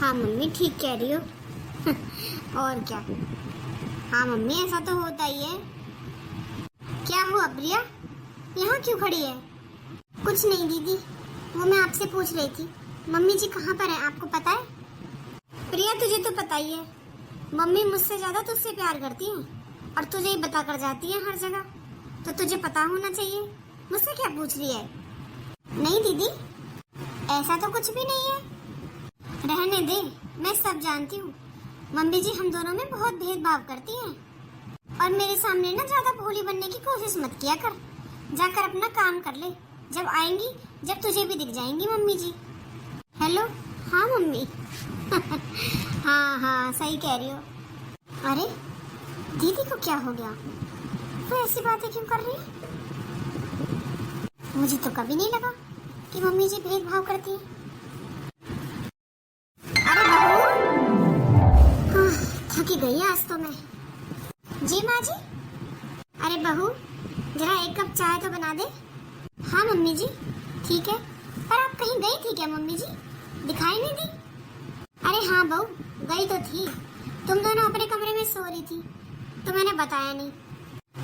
हाँ मम्मी, ठीक कह रही हो। और क्या। हाँ मम्मी, ऐसा तो होता ही है। क्या हुआ प्रिया, यहाँ क्यों खड़ी है? कुछ नहीं दीदी, वो मैं आपसे पूछ रही थी मम्मी जी कहाँ पर है, आपको पता है? प्रिया तुझे तो पता ही है, मम्मी मुझसे ज्यादा तुझसे प्यार करती है और तुझे ही बता कर जाती है हर जगह, तो तुझे पता होना चाहिए। मुझसे क्या पूछ रही है? नहीं दीदी, ऐसा तो कुछ भी नहीं है। रहने दे, मैं सब जानती हूँ। मम्मी जी हम दोनों में बहुत भेदभाव करती हैं और मेरे सामने ना ज्यादा भोली बनने की कोशिश मत किया कर। जाकर अपना काम कर ले, जब आएंगी जब तुझे भी दिख जाएंगी मम्मी जी। हेलो, हाँ मम्मी। हाँ हाँ, सही कह रही हो। अरे दीदी को क्या हो गया, वो ऐसी बातें क्यों कर रही है? मुझे तो कभी नहीं लगा कि मम्मी जी भेदभाव करती है। अरे बहू, हाँ, थकी गई आज तो मैं। जी माँ जी। अरे बहू, जरा एक कप चाय तो बना दे। हाँ मम्मी जी, ठीक है। पर आप कहीं गई थी क्या मम्मी जी, दिखाई नहीं दी? अरे हाँ बहू, गई तो थी। तुम दोनों अपने कमरे में सो रही थी तो मैंने बताया नहीं।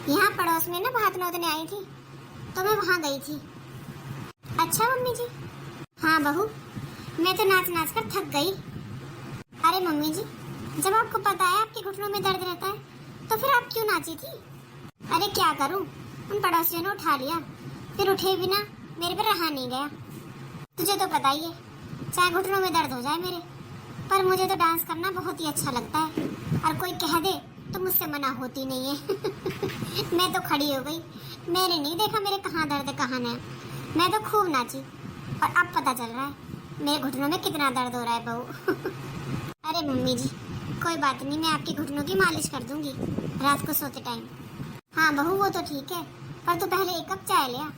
यहाँ पड़ोस में ना भात नौतने आई थी तो मैं वहाँ गई थी। अच्छा मम्मी जी। हाँ बहू, मैं तो नाच नाच कर थक गई। अरे मम्मी जी, जब आपको पता है आपके घुटनों में दर्द रहता है तो फिर आप क्यों नाची थी? अरे क्या करूं, उन पड़ोसियों ने उठा लिया, फिर उठे बिना मेरे पे रहा नहीं गया। तुझे तो पता ही है, चाहे घुटनों में दर्द हो जाए मेरे, पर मुझे तो डांस करना बहुत ही अच्छा लगता है और कोई कह दे तो मुझसे मना होती नहीं है। मैं तो खड़ी हो गई, मैंने नहीं देखा मेरे कहाँ दर्द है कहाँ नहीं। मैं तो खूब नाची और अब पता चल रहा है मेरे घुटनों में कितना दर्द हो रहा है बहू। अरे मम्मी जी, कोई बात नहीं, मैं आपके घुटनों की मालिश कर दूंगी रात को सोते टाइम। हाँ बहू, वो तो ठीक है, पर तू पहले एक कप चाय ले आ।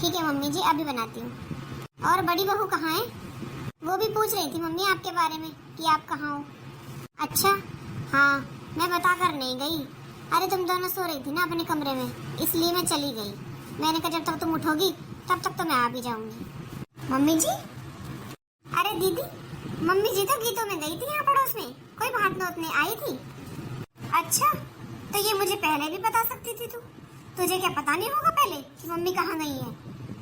ठीक है मम्मी जी, अभी बनाती हूँ। और बड़ी बहू कहाँ है? वो भी पूछ रही थी मम्मी आपके बारे में कि आप कहाँ हो। अच्छा हाँ, मैं बता कर नहीं गई। अरे तुम दोनों सो रही थी ना अपने कमरे में, इसलिए मैं चली गई। मैंने कहा जब तक तुम उठोगी तब तक तो मैं आ भी जाऊंगी। मम्मी जी, अरे दीदी, मम्मी जी तो गीतों में गई थी यहाँ पड़ोस में, कोई भात नौतने आई थी। अच्छा, तो ये मुझे पहले भी बता सकती थी तू। तुझे क्या पता नहीं होगा पहले कि मम्मी कहाँ गई है?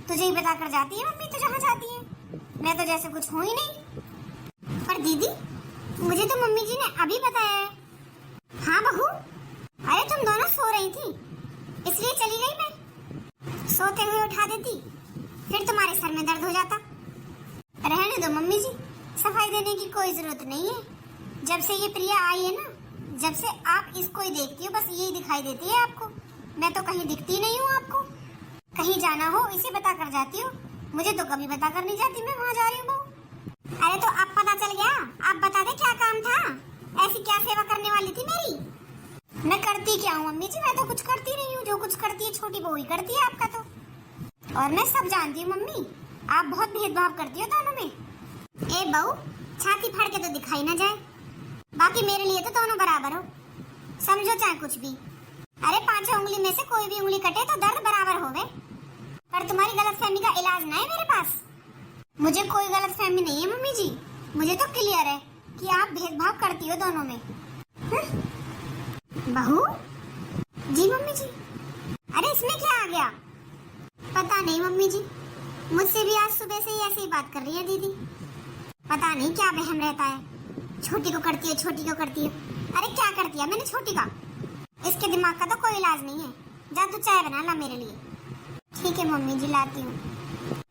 तुझे ही बता कर जाती है मम्मी तो जहाँ जाती है। मैं तो जैसे कुछ हो ही नहीं। पर दीदी, मुझे तो मम्मी जी ने अभी बताया है। हाँ बहू, अरे तुम दोनों सो रही थी इसलिए चली गई मैं। सोते हुए उठा देती फिर तुम्हारे सर में दर्द हो जाता। रहने दो मम्मी जी, सफाई देने की कोई जरूरत नहीं है। जब से ये प्रिया आई है ना, जब से आप इसको ही देखती हो, बस यही दिखाई देती है आपको। मैं तो कहीं दिखती नहीं हूँ आपको। कहीं जाना हो इसे बता कर जाती हो, मुझे तो कभी बता कर नहीं जाती मैं वहाँ जा रही हूँ। अरे तो अब पता चल गया, आप बता दे क्या काम था, ऐसी क्या सेवा करने वाली थी मेरी? मैं करती क्या हूँ मम्मी जी, मैं तो कुछ करती नहीं हूँ। जो कुछ करती है छोटी बहू ही करती है आपका तो। और मैं सब जानती हूँ मम्मी, आप बहुत भेदभाव करती हो दोनों में। ए बहू, छाती फाड़ के तो दिखाई ना जाए, बाकी मेरे लिए तो दोनों बराबर हो, समझो चाहे कुछ भी। अरे पांचों उंगली में से कोई भी उंगली कटे तो दर्द बराबर होवे। पर तुम्हारी गलतफहमी का इलाज ना है मेरे पास। मुझे कोई गलतफहमी नहीं है मम्मी जी, मुझे तो क्लियर है कि आप भेदभाव करती हो दोनों में। बहू जी, मम्मी जी। अरे इसमें क्या आ गया? पता नहीं मम्मी जी, मुझसे भी आज सुबह से ही ऐसी ही बात कर रही है दीदी। पता नहीं क्या बहम रहता है, छोटी को करती है छोटी को करती है। अरे क्या कर दिया मैंने छोटी का? इसके दिमाग का तो कोई इलाज नहीं है। जा तू चाय बना ला मेरे लिए। ठीक है मम्मी जी, लाती हूँ।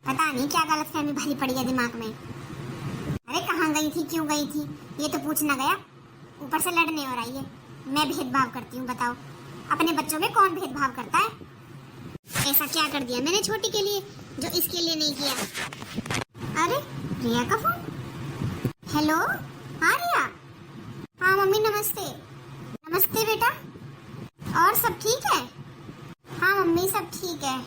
पता नहीं क्या गलतफहमी भरी पड़ी है दिमाग में। अरे कहाँ गई थी, क्यों गई थी, ये तो पूछना गया, ऊपर से लड़ने और आई है। मैं भेदभाव करती हूँ, बताओ अपने बच्चों में कौन भेदभाव करता है? ऐसा क्या कर दिया मैंने छोटी के लिए जो इसके लिए नहीं किया? अरे रिया का फोन। हेलो, हाँ रिया। हाँ मम्मी नमस्ते। नमस्ते बेटा, और सब ठीक है? हाँ मम्मी सब ठीक है।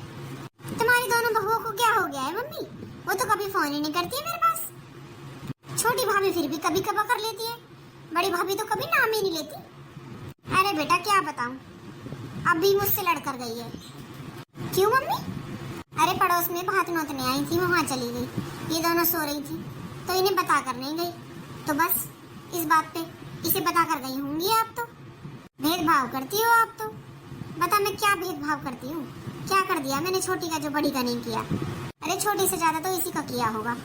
तुम्हारी दोनों बहुओं को क्या हो गया है मम्मी? वो तो कभी फोन ही नहीं करती है मेरे पास। छोटी भाभी फिर भी कभी कभी कर लेती है, बड़ी भाभी तो कभी नाम ही नहीं लेती। अरे बेटा क्या बताऊं, अभी मुझसे लड़कर गई है। क्यों मम्मी? अरे पड़ोस में भात नौतने आई थी, वहाँ चली गई। ये दोनों सो रही थी तो इन्हें बता कर नहीं गई। तो बस इस बात पे इसे बता कर गई होंगी आप तो। भेदभाव करती हो आप तो। बता मैं क्या भेदभाव करती हूँ? क्या कर दिया मैंने छोटी का जो बड़ी का नहीं किया? अरे छोटी से ज्यादा तो इसी का किया होगा।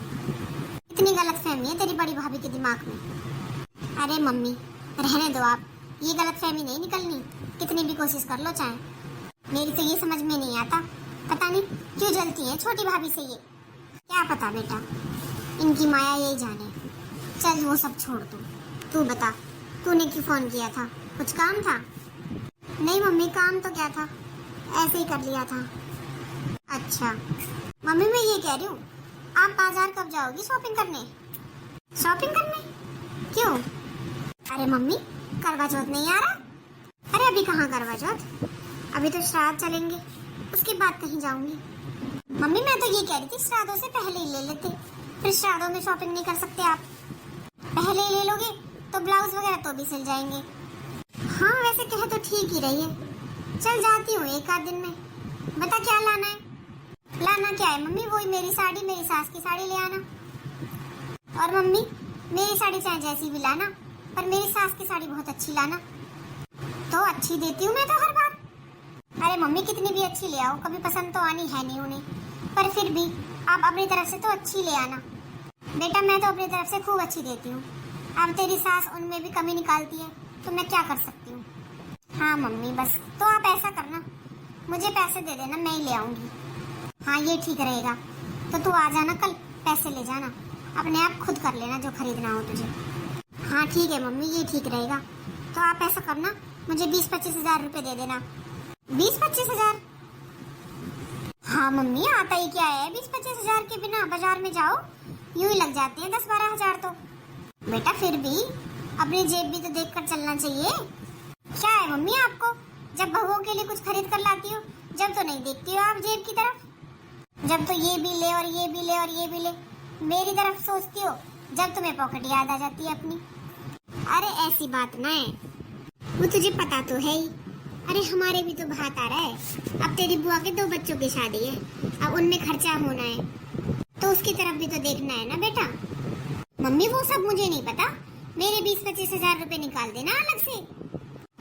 इतनी गलत फहमी है तेरी बड़ी भाभी के दिमाग में। अरे मम्मी रहने दो आप, ये गलत फहमी नहीं निकलनी, कितनी भी कोशिश कर लो चाहे। मेरी तो ये समझ में नहीं आता, पता नहीं क्यों जलती है छोटी भाभी से ये। क्या पता बेटा, इनकी माया यही जाने। चल वो सब छोड़ तू बता, तूने क्यों फोन किया था? कुछ काम था? नहीं मम्मी काम तो क्या था, ऐसे ही कर लिया था। अच्छा मम्मी मैं ये कह रही हूँ, आप बाजार कब जाओगी शॉपिंग करने? शॉपिंग करने? क्यों? अरे मम्मी करवा चौथ नहीं आ रहा? अरे अभी कहाँ करवा चौथ, अभी तो श्राद्ध चलेंगे, उसके बाद कहीं जाऊंगी। मम्मी मैं तो ये कह रही थी श्राद्धों से पहले ही ले लेते, फिर श्राद्धों में शॉपिंग नहीं कर सकते आप। पहले ही ले लोगे तो ब्लाउज वगैरह तो भी सिल जाएंगे। हाँ वैसे कहे तो ठीक ही रही है। चल जाती हूँ एक आध दिन में। बता क्या लाना है? लाना क्या है मम्मी, वही मेरी साड़ी, मेरी सास की साड़ी ले आना। और मम्मी मेरी साड़ी चाहे जैसी भी लाना, पर मेरी सास की साड़ी बहुत अच्छी लाना। तो अच्छी देती हूँ मैं तो हर बार। अरे मम्मी कितनी भी अच्छी ले आओ, कभी पसंद तो आनी है नहीं उन्हें, पर फिर भी आप अपनी तरफ से तो अच्छी ले आना। बेटा मैं तो अपनी तरफ से खूब अच्छी देती हूँ, अब तेरी सास उनमें भी कमी निकालती है तो मैं क्या कर सकती हूँ। हाँ मम्मी बस तो आप ऐसा करना, मुझे पैसे दे देना, मैं ही ले आऊंगी। हाँ ये ठीक रहेगा, तो तू आ जाना कल, पैसे ले जाना, अपने आप खुद कर लेना जो खरीदना हो तुझे। हाँ ठीक है मम्मी ये ठीक रहेगा। तो आप ऐसा करना, मुझे 20-25 हजार रुपए दे देना। 20-25 हजार? हाँ मम्मी आता ही क्या है, 20-25 हजार के बिना बाजार में जाओ यूं ही लग जाते हैं 10-12 हजार। तो बेटा फिर भी अपनी जेब भी तो देख कर चलना चाहिए। क्या है मम्मी आपको, जब बहुओं के लिए कुछ खरीद कर लाती हो, जब तो नहीं देखती हो आप जेब की तरफ, जब तो ये भी ले और ये भी ले और ये भी ले, मेरी तरफ सोचती हो जब तुम्हें पॉकेट याद आ जाती है अपनी। अरे ऐसी बात ना है, वो तुझे पता तो है ही। अरे हमारे भी तो भात आ रहा है, अब तेरी बुआ के 2 बच्चों की शादी है, अब उनमें खर्चा होना है, तो उसकी तरफ भी तो देखना है ना बेटा। मम्मी वो सब मुझे नहीं पता, मेरे 20-25 हजार रुपए निकाल देना अलग से।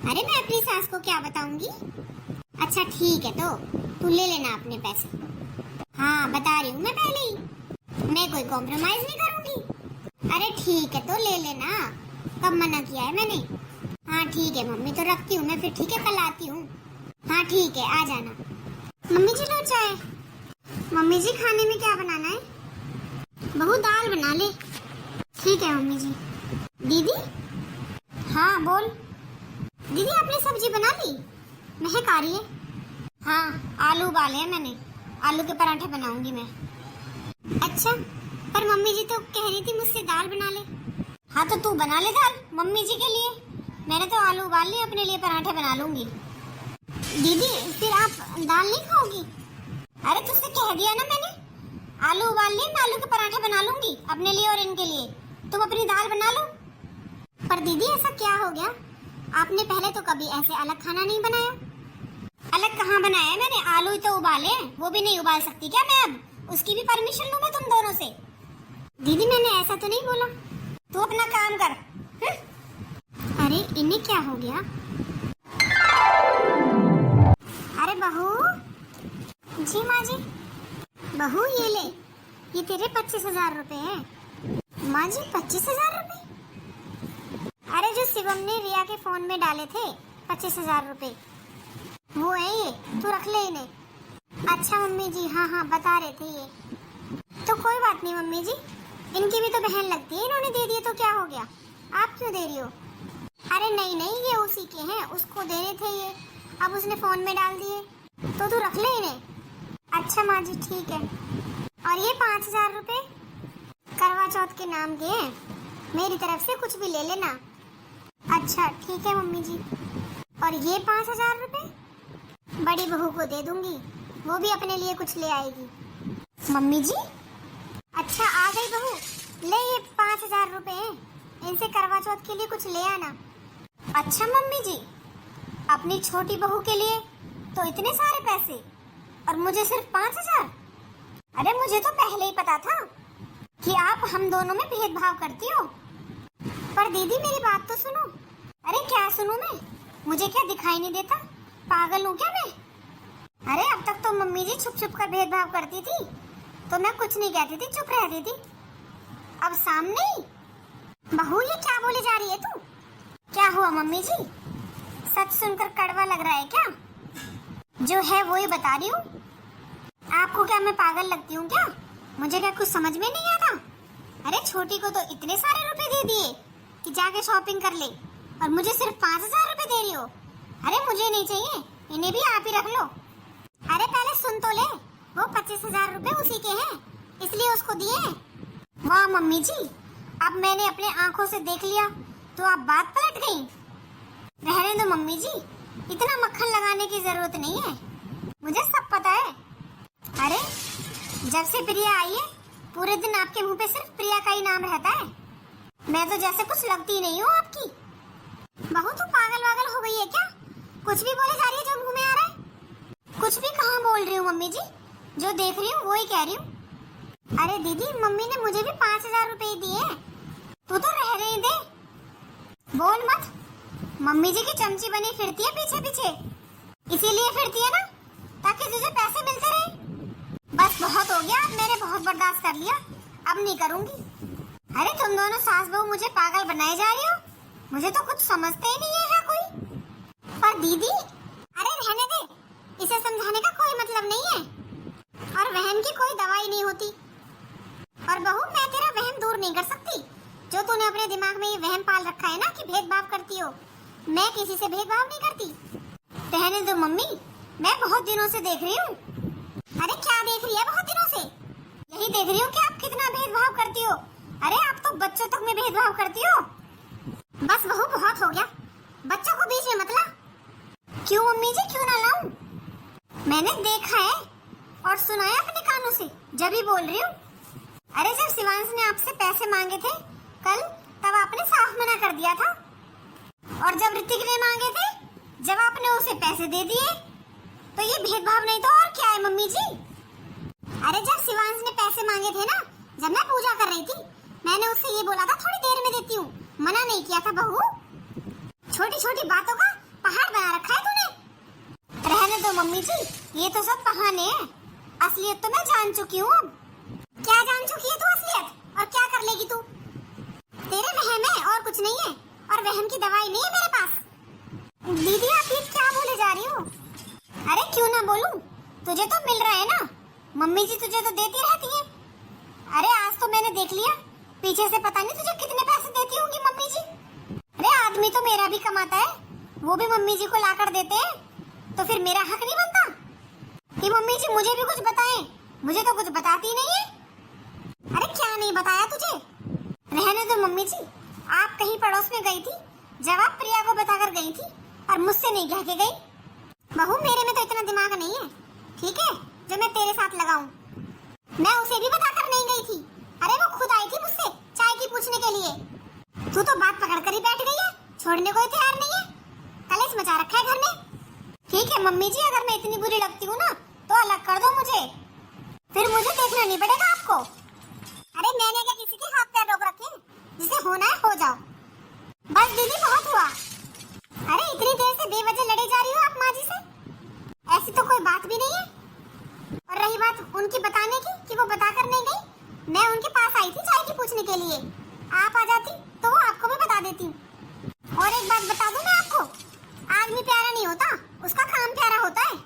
अरे मैं अपनी सास को क्या बताऊंगी। अच्छा ठीक है तो तू ले लेना अपने पैसे। हाँ बता रही हूँ मैं पहले ही, मैं कोई कॉम्प्रोमाइज नहीं करूंगी। अरे ठीक है तो ले लेना, कब मना किया है मैंने। हाँ ठीक है मम्मी तो रखती हूँ मैं फिर, ठीक है कल आती हूँ। हाँ ठीक है आ जाना। मम्मी जी लो चाय। मम्मी जी खाने में क्या बनाना है? बहू दाल बना ले। ठीक है मम्मी जी। दीदी? हाँ बोल। दीदी आपने सब्जी बना ली? महक आ रही है। हाँ आलू उबाले हैं मैंने, आलू के पराठे बनाऊंगी मैं। अच्छा पर मम्मी जी तो कह रही थी मुझसे दाल बना ले। हाँ तो तू बना ले दाल मम्मी जी के लिए, मैंने तो आलू उबाल लिए, अपने लिए पराठे बना लूंगी। दीदी फिर आप दाल नहीं खाओगी? अरे तुझसे कह दिया ना मैंने, आलू उबाल लिए, मैं आलू के पराठे बना लूंगी अपने लिए और इनके लिए, तुम अपनी दाल बना लो। पर दीदी ऐसा क्या हो गया, आपने पहले तो कभी ऐसे अलग खाना नहीं बनाया। अलग कहाँ बनाया है मैंने, आलू ही तो उबाले हैं, वो भी नहीं उबाल सकती क्या मैं अब? उसकी भी परमिशन लूं मैं तुम दोनों से? दीदी मैंने ऐसा तो नहीं बोला, तू अपना काम कर। अरे इन्हें क्या हो गया? अरे बहू। जी माँ जी। बहू ये ले, ये तेरे 25 हजार रुपए है। माँ जी 25 हजार रुपए? अरे जो शिवम ने रिया के फोन में डाले थे 25 हजार रुपए, वो है ये, तू रख ले इन्हें। अच्छा मम्मी जी, हाँ हाँ बता रहे थे ये। तो कोई बात नहीं मम्मी जी, इनकी भी तो बहन लगती है, इन्होंने दे दिए तो क्या हो गया, आप क्यों दे रही हो? अरे नहीं नहीं ये उसी के हैं, उसको देने थे ये, अब उसने फोन में डाल दिए, तो तू रख ले इन्हें। अच्छा माँ जी ठीक है। और ये 5 हजार रुपए करवा चौथ के नाम के हैं, मेरी तरफ से कुछ भी ले लेना। अच्छा ठीक है मम्मी जी। और ये 5 हजार रुपए बड़ी बहू को दे दूंगी, वो भी अपने लिए कुछ ले आएगी। मम्मी जी अच्छा आ गई बहू, ले ये 5 हजार रुपए हैं, इनसे करवा चौथ के लिए कुछ ले आना। अच्छा मम्मी जी, अपनी छोटी बहू के लिए तो इतने सारे पैसे और मुझे सिर्फ 5 हजार? अरे मुझे तो पहले ही पता था कि आप हम दोनों में भेदभाव करती हो। दीदी मेरी बात तो सुनो। अरे क्या सुनूं मैं? मुझे क्या दिखाई नहीं देता? पागल हूँ क्या मैं? अरे अब तक तो मम्मी जी छुप छुप कर भेदभाव करती थी तो मैं कुछ नहीं कहती थी, चुप रहती थी। अब सामने ही बहू, ये क्या बोले जा रही है तू? क्या हुआ मम्मी जी? सच सुनकर कड़वा लग रहा है क्या? जो है वो ही बता रही हूँ। आपको क्या मैं पागल लगती हूँ क्या? मुझे क्या कुछ समझ में नहीं आता? अरे छोटी को तो इतने सारे रुपए दे दिए कि जाके शॉपिंग कर ले, और मुझे सिर्फ 5,000 रुपए दे रही हो। अरे मुझे नहीं चाहिए, इन्हें भी आप ही रख लो। अरे पहले सुन तो ले, वो 25,000 रुपए उसी के हैं, इसलिए उसको दिए हैं। वाह मम्मी जी, अब मैंने अपने आंखों से देख लिया तो आप बात पलट गई। रहने दो मम्मी जी, इतना मक्खन लगाने की जरूरत नहीं है, मुझे सब पता है। अरे जब से प्रिया आई है पूरे दिन आपके मुंह पे सिर्फ प्रिया का ही नाम रहता है। मैं तो जैसे कुछ लगती नहीं हूँ आपकी। बहू तू पागल वागल हो गई है क्या? कुछ भी बोले जा रही है जो मुंह में आ रहा है। कुछ भी कहाँ बोल रही हूँ मम्मी जी, जो देख रही हूँ वो ही कह रही हूँ। अरे दीदी मम्मी ने मुझे भी 5,000 रुपए दिए हैं, तू तो रह रही दे, बोल मत। मम्मी जी की चमची बनी फिरती है पीछे पीछे, इसीलिए फिरती है ना, ताकि तुझे पैसे मिलते रहे। बस बहुत हो गया, अब मैंने बहुत बर्दाश्त कर लिया, अब नहीं करूंगी। अरे तुम दोनों सास बहू मुझे पागल बनाए जा रही हो, मुझे तो कुछ समझते ही नहीं है कोई। पर दीदी अरे रहने दे, इसे समझाने का कोई मतलब नहीं है, और वहम की कोई दवाई नहीं होती। और बहू मैं तेरा वहम दूर नहीं कर सकती, जो तूने अपने दिमाग में ये वहम पाल रखा है ना कि भेदभाव करती हो। मैं किसी से भेदभाव नहीं करती। रहने दो मम्मी, मैं बहुत दिनों से देख रही हूँ। अरे क्या देख रही है बहुत दिनों से? यही देख रही हूँ कि आप कितना भेदभाव करती हो। अरे आप तो बच्चों तक में भेदभाव करती हो। बस बहू बहुत हो गया, बच्चों को बीच में मत ला। क्यों मम्मी जी, क्यों ना लाऊं? मैंने देखा है और सुना है अपने कानों से, जब ही बोल रही हूँ। अरे जब शिवांश ने आपसे पैसे मांगे थे कल, तब आपने साफ मना कर दिया था, और जब ऋतिक ने मांगे थे, जब आपने उसे पैसे दे दिए, तो ये भेदभाव नहीं तो और क्या है मम्मी जी? अरे जब शिवांश ने पैसे मांगे थे ना, जब मैं पूजा कर रही थी, मैंने उससे ये बोला था थोड़ी देर में देती हूँ, मना नहीं किया था बहू। छोटी छोटी बातों का पहाड़ बना रखा है तूने। रहने दो मम्मी जी, ये तो सब बहाने हैं, असलियत तो मैं जान चुकी हूँ। अब क्या जान चुकी है तू असलियत, और क्या कर लेगी तू? तेरे वहम है और कुछ नहीं है, और वहम की दवाई नहीं है मेरे पास। दीदी आप ये क्या बोले जा रही हो? अरे क्यों ना बोलूं, तुझे तो मिल रहा है ना, मम्मी जी तुझे तो देती रहती है। अरे आज तो मैंने देख लिया, पीछे से पता नहीं तुझे कितने पैसे देती होंगी मम्मी जी। अरे आदमी तो मेरा भी कमाता है, वो भी मम्मी जी को ला कर देते हैं, तो फिर मेरा हक नहीं बनता कि मम्मी जी मुझे भी कुछ बताएं? मुझे तो कुछ बताती नहीं है। अरे क्या नहीं बताया तुझे? रहने दो मम्मी जी, आप कहीं पड़ोस में गई थी, जब आप प्रिया को बताकर गई थी और मुझसे नहीं कह के गई। बहू मेरे में तो इतना दिमाग नहीं है, ठीक है, जो मैं तेरे साथ लगाऊं। मैं उसे भी बताकर नहीं गई थी। अरे वो खुद आई थी मुझसे चाय की पूछने के लिए। तू तो बात पकड़ कर ही बैठ गई है, छोड़ने को तैयार नहीं है, कलेश मचा रखा है घर में। ठीक है मम्मी जी, अगर मैं इतनी बुरी लगती हूँ ना, तो अलग कर दो मुझे, फिर मुझे देखना नहीं पड़ेगा आपको। अरे मैंने क्या किसी के हाथ पैर रोक रखे? जिसे होना है हो जाओ। बस दीदी बहुत हुआ। अरे इतनी देर से बेवजह लड़े जा रही हो आप माँ जी से, ऐसी तो कोई बात भी नहीं है। और रही बात उनकी बताने की कि वो बताकर नहीं गई, मैं उनके पास आई थी चाय की पूछने के लिए, आप आ जाती तो वो आपको भी बता देती। और एक बात बता दूं मैं आपको, आदमी प्यारा नहीं होता, उसका काम प्यारा होता है।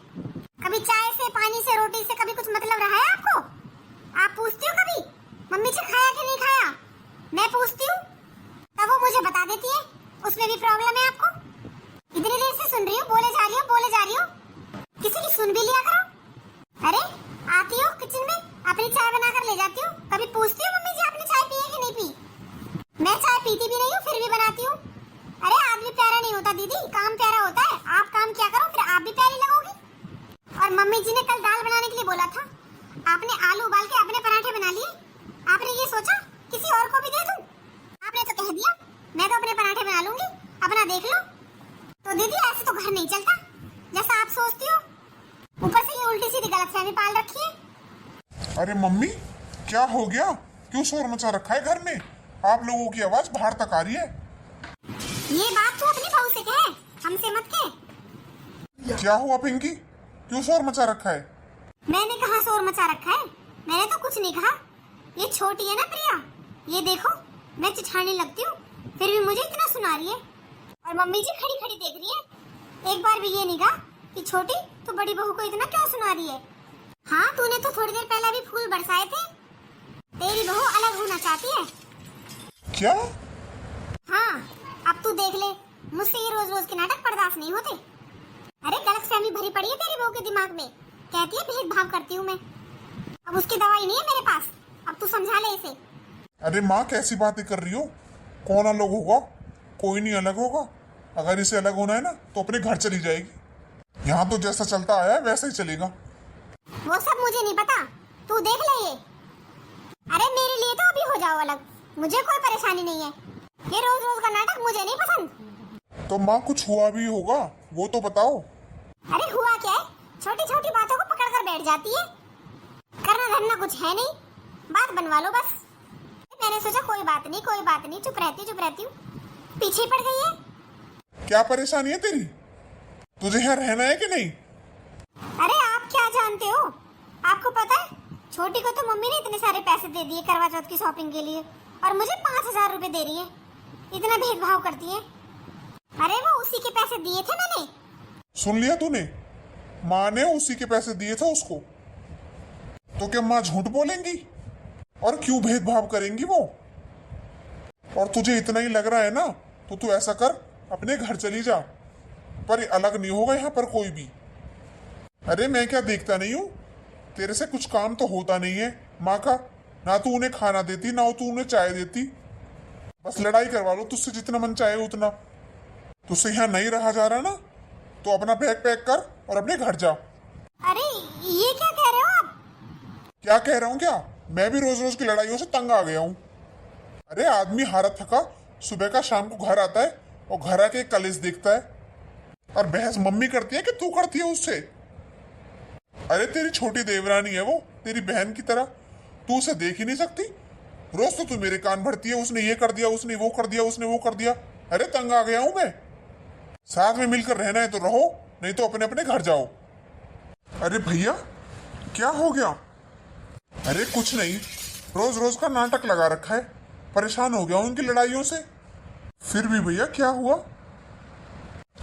कभी चाय से, पानी से, रोटी से कभी कुछ मतलब रहा है आपको? आप पूछती हो कभी मम्मी जी खाया कि नहीं खाया? मैं पूछती हूँ तब वो मुझे बता देती है, उसमें भी प्रॉब्लम है आपको। इतनी देर से सुन रही हूँ, बोले जा रही हो, किसी की सुन भी लिया करो। अरे आती हो किचन में, अपनी चाय बनाकर ले जाती हो, कभी पूछती हो मम्मी जी आपने चाय पी है कि नहीं पी? मैं चाय पीती भी नहीं हूँ, फिर भी बनाती हूँ। अरे आदमी प्यारा नहीं होता दीदी, काम प्यारा होता है। आप काम क्या करो, फिर आप भी प्यारी लगोगी। और मम्मी जी ने कल दाल बनाने के लिए बोला था, आपने आलू उबाल के अपने पराठे बना लिए, आपने ये सोचा किसी और को भी दे दूं? आपने तो कह दिया मैं तो अपने पराठे बना लूंगी, अपना देख लो। तो दीदी ऐसे तो घर नहीं चलता जैसा आप सोचती हो, ऊपर से ये उल्टी सीधी गलतफहमी पाल रखी है। अरे मम्मी क्या हो गया, क्यों शोर मचा रखा है घर में? आप लोगों की आवाज बाहर तक आ रही है। ये बात तू अपनी बहू से कहे, हमसे मत कह। क्या हुआ पिंकी, क्यों शोर मचा रखा है? मैंने कहा शोर मचा रखा है, मैंने तो कुछ नहीं कहा। ये छोटी है ना प्रिया, ये देखो मैं चिढ़ाने लगती हूँ फिर भी मुझे इतना सुना रही है। और मम्मी जी खड़ी खड़ी देख रही है, एक बार भी ये नहीं कहा कि छोटी तू बड़ी बहू को इतना क्यों सुना रही है। हाँ तूने तो थोड़ी देर पहले भी फूल बरसाए थे। तेरी बहू अलग होना चाहती है। क्या? हाँ अब तू देख ले, मुझसे ये रोज रोज के नाटक बर्दाश्त नहीं होते। अरे गलतफहमी भरी पड़ी है तेरी बहू के दिमाग में, कहती है भेदभाव करती हूँ मैं। अब उसकी दवाई नहीं है मेरे पास, अब तू समझा ले इसे। अरे माँ कैसी बातें कर रही हो? कौन अलग होगा? कोई नहीं अलग होगा। अगर इसे अलग होना है ना तो अपने घर चली जाएगी। यहाँ तो जैसा चलता आया है वैसा ही चलेगा। वो सब मुझे नहीं पता, तू देख ले ये। अरे मेरे लिए तो अभी हो जाओ अलग, मुझे कोई परेशानी नहीं है। ये रोज रोज का नाटक मुझे नहीं पसंद। तो माँ कुछ हुआ भी होगा वो तो बताओ। अरे हुआ क्या है, छोटी छोटी बातों को पकड़ कर बैठ जाती है। करना धरना कुछ है नहीं, बात बनवा लो बस। मैंने सोचा कोई बात नहीं, चुप रहती हूँ, पीछे पड़ गई है। क्या परेशानी है तेरी? तुझे यहाँ रहना है कि नहीं? अरे आप क्या जानते हो, आपको पता है छोटी को तो मम्मी ने इतने सारे पैसे दे दिए करवा चौथ की शॉपिंग के लिए, और मुझे 5,000 रुपए दे रही है। इतना भेदभाव करती है। अरे वो उसी के पैसे दिए थे मैंने। सुन लिया तूने, माँ ने उसी के पैसे दिए थे उसको। तो क्या माँ झूठ बोलेंगी? और क्यों भेदभाव करेंगी वो? और तुझे इतना ही लग रहा है ना तो तू ऐसा कर, अपने घर चली जा। पर अलग नहीं होगा यहाँ पर कोई भी। अरे मैं क्या देखता नहीं हूँ? तेरे से कुछ काम तो होता नहीं है माँ का। ना तू उन्हें खाना देती ना तू उन्हें चाय देती। बस लड़ाई करवा लो तुझसे जितना मन चाहे उतना। तुझसे यहाँ नहीं रहा जा रहा ना तो अपना बैग पैक कर और अपने घर जा। अरे ये क्या कह रहे हो आप? क्या कह रहा हूँ क्या? मैं भी रोज रोज की लड़ाइयों से तंग आ गया हूँ। अरे आदमी हारा थका सुबह का शाम को घर आता है और घर आके कलेश देखता है और बहस मम्मी करती है कि तू करती है उससे। अरे तेरी छोटी देवरानी है वो, तेरी बहन की तरह। तू उसे देख ही नहीं सकती? रोज तो तू मेरे कान भरती है, उसने ये कर दिया, उसने वो कर दिया, उसने वो कर दिया। अरे तंग आ गया हूं मैं। साथ में मिलकर रहना है तो रहो, नहीं तो अपने अपने घर जाओ। अरे भैया क्या हो गया? अरे कुछ नहीं, रोज रोज का नाटक लगा रखा है, परेशान हो गया उनकी लड़ाइयों से। फिर भी भैया क्या हुआ?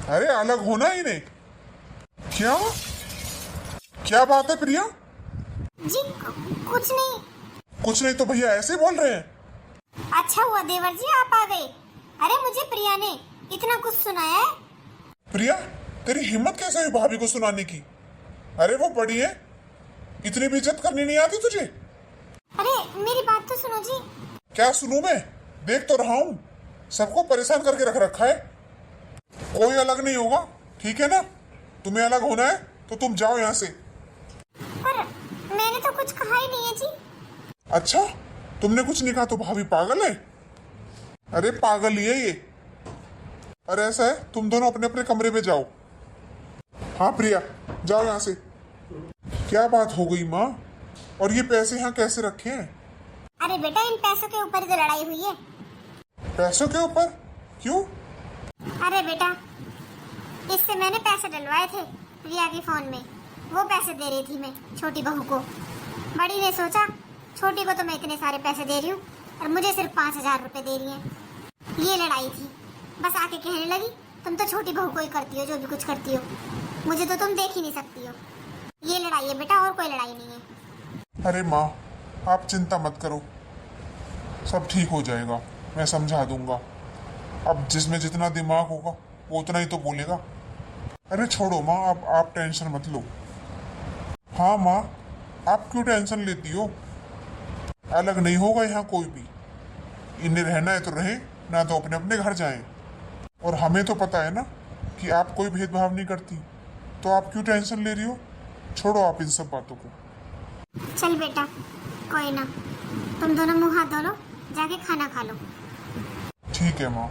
अरे अलग होना ही नहीं। क्या क्या बात है प्रिया? जी कुछ नहीं। कुछ नहीं तो भैया ऐसे बोल रहे हैं? अच्छा हुआ देवर जी आप आ गए। अरे मुझे प्रिया ने इतना कुछ सुनाया है। प्रिया तेरी हिम्मत कैसे हुई भाभी को सुनाने की? अरे वो बड़ी है, इतनी भी इज्जत करनी नहीं आती तुझे? अरे मेरी बात तो सुनो जी। क्या सुनूं मैं? देख तो रहा हूँ, सबको परेशान करके रख रखा है। कोई अलग नहीं होगा, ठीक है ना? तुम्हें अलग होना है तो तुम जाओ यहाँ से। पर मैंने तो कुछ कहा ही नहीं है जी। अच्छा तुमने कुछ नहीं कहा तो भाभी पागल है? अरे पागल ही है ये। और ऐसा है तुम दोनों अपने अपने कमरे में जाओ। हाँ प्रिया जाओ यहाँ से। क्या बात हो गई माँ? और ये पैसे यहाँ कैसे रखे हैं? अरे बेटा इन पैसों के ऊपर ही तो लड़ाई हुई है। पैसों के ऊपर? क्यों? अरे बेटा इससे मैंने पैसे डलवाए थे प्रिया के फोन में, वो पैसे दे रही थी मैं छोटी बहू को। बड़ी ने सोचा छोटी को तो मैं इतने सारे पैसे दे रही हूँ और मुझे सिर्फ 5,000 रुपए दे रही है। ये लड़ाई थी, बस आके कहने लगी तुम तो छोटी बहू को ही करती हो जो भी कुछ करती हो, मुझे तो तुम देख ही नहीं सकती हो। ये लड़ाई है बेटा और कोई लड़ाई नहीं है। अरे माँ आप चिंता मत करो, सब ठीक हो जाएगा, मैं समझा दूंगा। अब जिसमें जितना दिमाग होगा वो उतना ही तो बोलेगा। अरे छोड़ो माँ, अब आप टेंशन मत लो। हाँ माँ आप क्यों टेंशन लेती हो? अलग नहीं होगा यहाँ कोई भी। इन्हें रहना है तो रहें, ना तो अपने अपने घर जाएं। और हमें तो पता है ना कि आप कोई भेदभाव नहीं करती, तो आप क्यों टेंशन ले रही हो? छोड़ो आप इन सब बातों को। चल बेटा कोई ना, तुम दोनों मुंह हाथ धो लो, जाके खाना खा लो। ठीक है माँ।